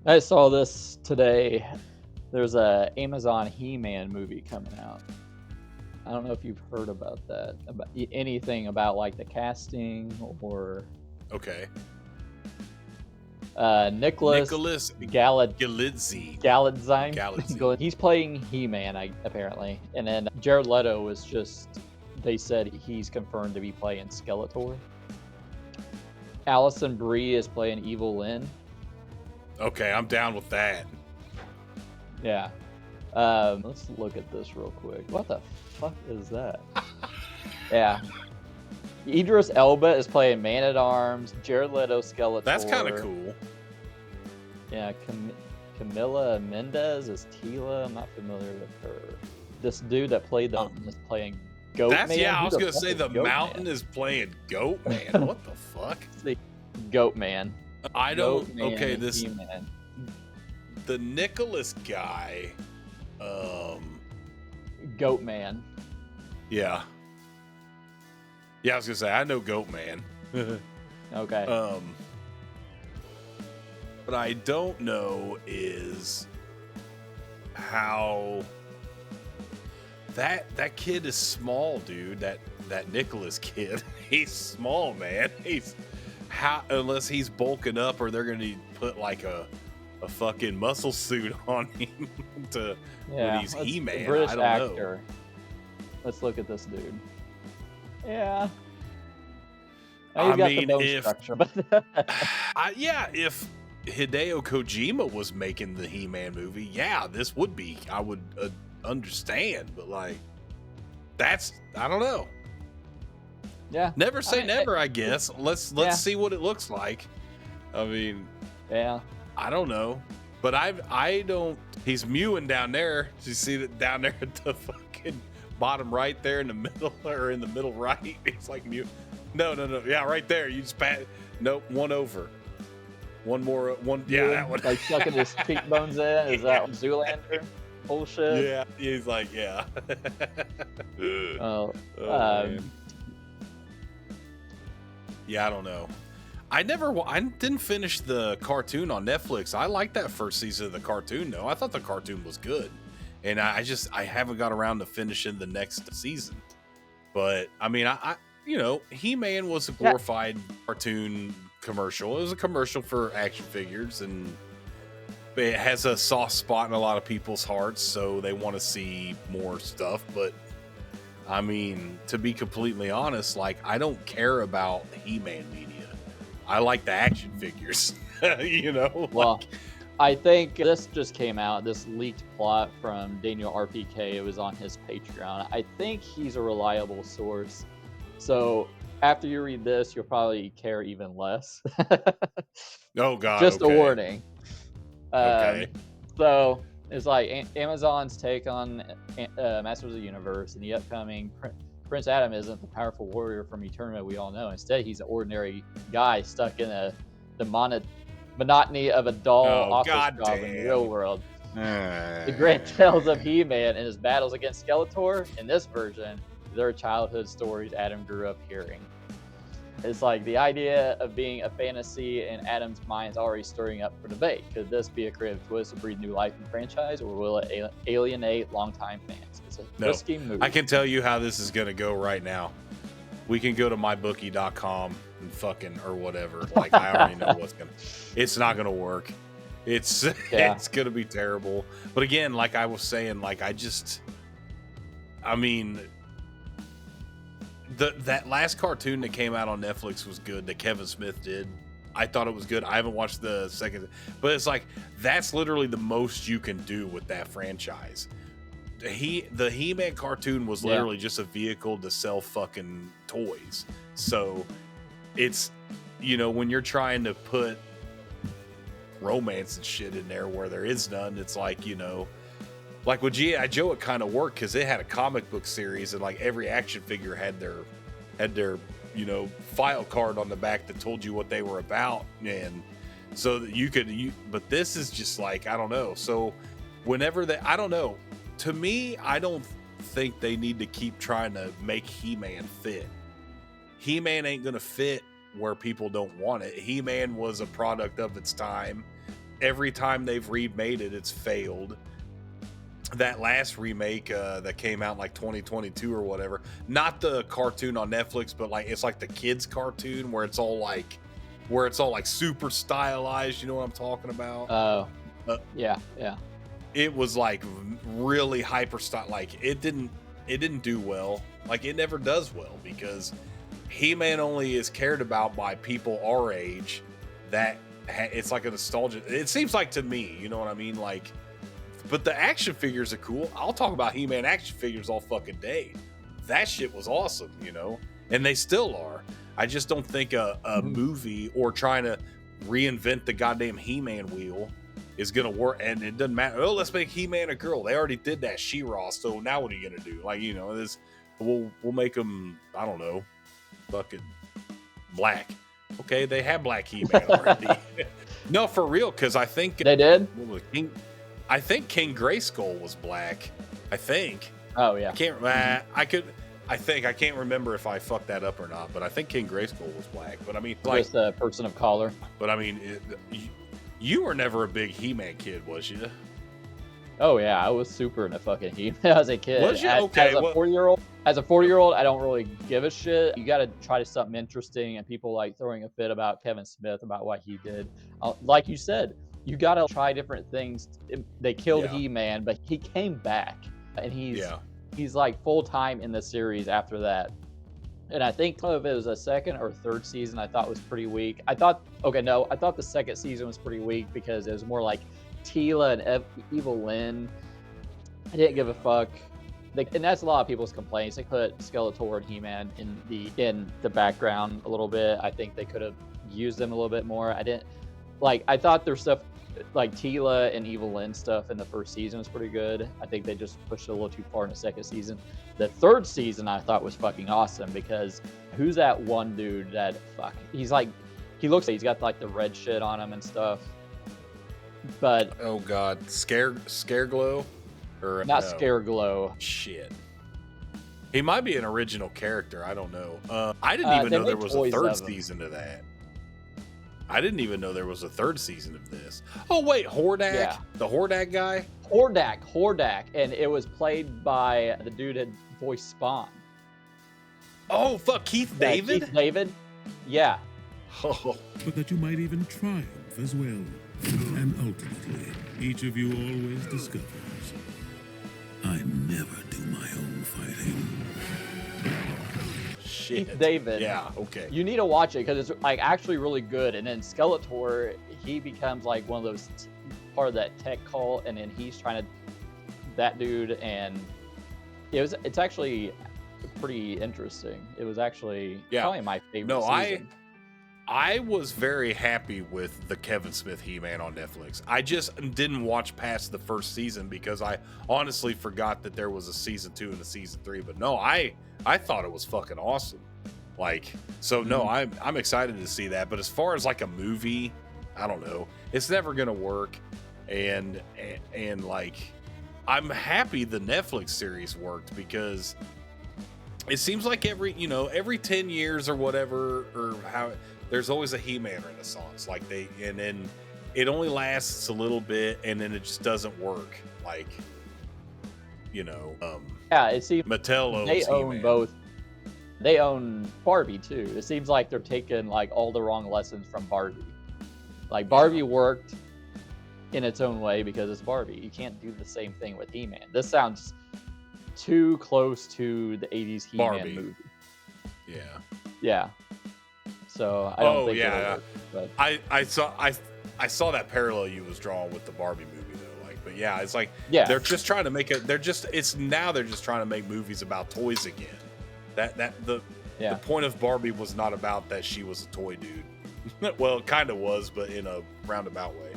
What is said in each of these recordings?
I saw this today. There's a Amazon He-Man movie coming out. I don't know if you've heard about that, about anything about like the casting or Okay. Nicholas Galitzine. Galitzine. He's playing He-Man, apparently, and then Jared Leto was they said he's confirmed to be playing Skeletor. Alison Brie is playing evil-lyn. Okay, I'm down with that. Yeah. Let's look at this real quick. What the fuck is that? Yeah. Idris Elba is playing Man-at-Arms. Jared Leto, Skeletor. That's kind of cool. Yeah, Camila Mendez is Tila. I'm not familiar with her. This dude that played the Mountain is playing Goat Man. Yeah, I was going to say the Mountain is playing Goat Man. What the fuck? The Goat Man. I don't... Man, okay, this... He-Man. The Nicholas guy... Goat Man. Yeah. Yeah, I was going to say, I know Goat Man. Okay. What I don't know is how that kid is small, dude. That Nicholas kid, he's small, man. Unless he's bulking up, or they're gonna put like a fucking muscle suit on him when he's He-Man. British I don't actor. know. Let's look at this dude. Yeah. I mean, if Hideo Kojima was making the He-Man movie, yeah, this would be. I would understand, but like, I don't know. Yeah. Never say never, I guess. Let's see what it looks like. I mean, yeah. I don't know, but I don't. He's mewing down there. You see that down there at the fucking bottom right there in the middle, or in the middle right. It's like mew. No. Yeah, right there. You just pat. Nope, one over. One more. One. Yeah, that one. Like sucking his cheekbones in. Is that Zoolander bullshit? Yeah. He's like, yeah. Yeah, I don't know. I didn't finish the cartoon on Netflix. I liked that first season of the cartoon, though. I thought the cartoon was good, and I haven't got around to finishing the next season. But I mean, I He-Man was a glorified cartoon commercial. It was a commercial for action figures, and it has a soft spot in a lot of people's hearts, so they want to see more stuff. But I mean, to be completely honest, like, I don't care about He-Man media. I like the action figures. Well, I think this just came out, this leaked plot from Daniel RPK. It was on his Patreon. I think he's a reliable source. So after you read this, you'll probably care even less. Oh, God. Just okay. a warning. Okay. So it's like Amazon's take on Masters of the Universe, and the upcoming Prince Adam isn't the powerful warrior from Eternia we all know. Instead, he's an ordinary guy stuck in the monotony of a dull office job in the real world. The great tales of He-Man and his battles against Skeletor, in this version, they're childhood stories Adam grew up hearing. It's like the idea of being a fantasy in Adam's mind is already stirring up for debate. Could this be a creative twist to breathe new life in the franchise, or will it alienate longtime fans? It's a risky move. I can tell you how this is going to go right now. We can go to mybookie.com and fucking, or whatever. Like, I already know it's not going to work. It's going to be terrible. But again, like I was saying, like, that last cartoon that came out on Netflix was good, that Kevin Smith did. I thought it was good. I haven't watched the second, but it's like, that's literally the most you can do with that franchise. The He-Man cartoon was literally just a vehicle to sell fucking toys. So it's, when you're trying to put romance and shit in there where there is none, it's like, like with G.I. Joe, it kind of worked because it had a comic book series, and like every action figure had their file card on the back that told you what they were about, and so that but this is just like, I don't know. So whenever I don't know. To me, I don't think they need to keep trying to make He-Man fit. He-Man ain't gonna fit where people don't want it. He-Man was a product of its time. every time they've remade it, it's failed. That last remake that came out in like 2022 or whatever, not the cartoon on Netflix, but like it's like the kids cartoon where it's all like super stylized. You know what I'm talking about? Yeah. It was like really hyper style. Like it didn't do well. Like it never does well because He-Man only is cared about by people our age. That it's like a nostalgia. It seems like to me, you know what I mean? Like, but the action figures are cool. I'll talk about He-Man action figures all fucking day. That shit was awesome, you know, and they still are. I just don't think a movie or trying to reinvent the goddamn He-Man wheel is gonna work. And it doesn't matter. Oh, let's make He-Man a girl. They already did that She-Ra. So now what are you gonna do? Like, you know, this we'll make them. I don't know, fucking black. Okay, they have black He-Man already. No, for real, because I think they did. I think King Grayskull was black. I think. Oh yeah. I can't. I can't remember if I fucked that up or not. But I think King Grayskull was black. But I mean, like just a person of color. But I mean, you were never a big He-Man kid, was you? Oh yeah, I was super into fucking He-Man as a kid. Was you? Okay. As a 40-year-old, I don't really give a shit. You got to try to something interesting, and people like throwing a fit about Kevin Smith about what he did. Like you said, you got to try different things. They killed He-Man, but he came back, and he's like full time in the series after that. And I think if it was a second or third season, I thought was pretty weak. I thought the second season was pretty weak because it was more like Teela and evil-lyn. I didn't give a fuck. And that's a lot of people's complaints. They put Skeletor and He-Man in the background a little bit. I think they could have used them a little bit more. I thought their stuff like Teela and evil-lyn stuff in the first season was pretty good. I think they just pushed it a little too far in the second season. The third season I thought was fucking awesome because who's that one dude that he looks like he's got like the red shit on him and stuff. But oh god, Scareglow or not no. Scareglow. Shit. He might be an original character. I don't know. I didn't even know there was a third season to that. I didn't even know there was a third season of this. Oh wait, Hordak, the Hordak guy. Hordak, and it was played by the dude that voiced Spawn. Oh fuck, Keith David. Keith David. Yeah. Oh. But that you might even triumph as well. And ultimately, each of you always discovers, I never do my own fighting. Shit. Keith David. Yeah, okay. You need to watch it because it's like actually really good. And then Skeletor, he becomes like one of those part of that tech cult, and then he's trying to that dude, and it's actually pretty interesting. It was actually probably my favorite season. I was very happy with the Kevin Smith He-Man on Netflix. I just didn't watch past the first season because I honestly forgot that there was a season 2 and a season 3. But no, I thought it was fucking awesome. Like, so no, I'm excited to see that. But as far as like a movie, I don't know. It's never gonna work. And like, I'm happy the Netflix series worked because it seems like every 10 years or whatever, or how there's always a He-Man renaissance. Like and then it only lasts a little bit and then it just doesn't work. Like, it seems Mattel owns they own He-Man. both. They own Barbie too. It seems like they're taking like all the wrong lessons from Barbie. Like Barbie worked in its own way because it's Barbie. You can't do the same thing with He-Man. This sounds too close to the 80s He-Man Barbie movie. Yeah. Yeah. So I don't think it'll work. But I saw that parallel you was drawing with the Barbie movie though. Like, but yeah, it's like they're just trying to make they're just trying to make movies about toys again. The point of Barbie was not about that she was a toy dude. Well, it kind of was, but in a roundabout way.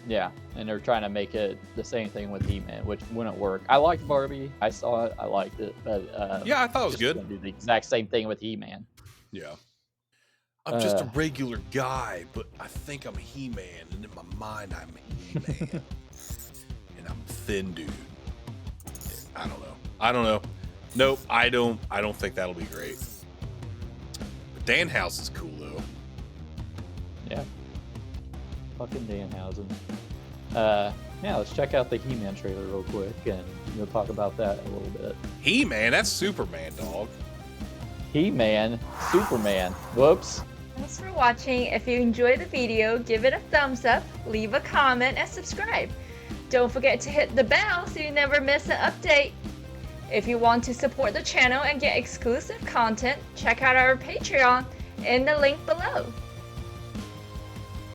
Yeah, and they're trying to make it the same thing with He-Man, which wouldn't work. I liked Barbie. I saw it. I liked it. But I thought it was good. Do the exact same thing with He-Man. Yeah. I'm just a regular guy, but I think I'm He-Man, and in my mind, I'm He-Man. And I'm thin dude. I don't know. Nope, I don't think that'll be great. But Danhausen is cool, though. Yeah. Fucking Danhausen. Yeah, let's check out the He-Man trailer real quick, and we'll talk about that a little bit. He-Man, that's Superman, dog. He-Man, Superman. Whoops. Thanks for watching. If you enjoyed the video, give it a thumbs up, leave a comment, and subscribe. Don't forget to hit the bell so you never miss an update. If you want to support the channel and get exclusive content, check out our Patreon in the link below.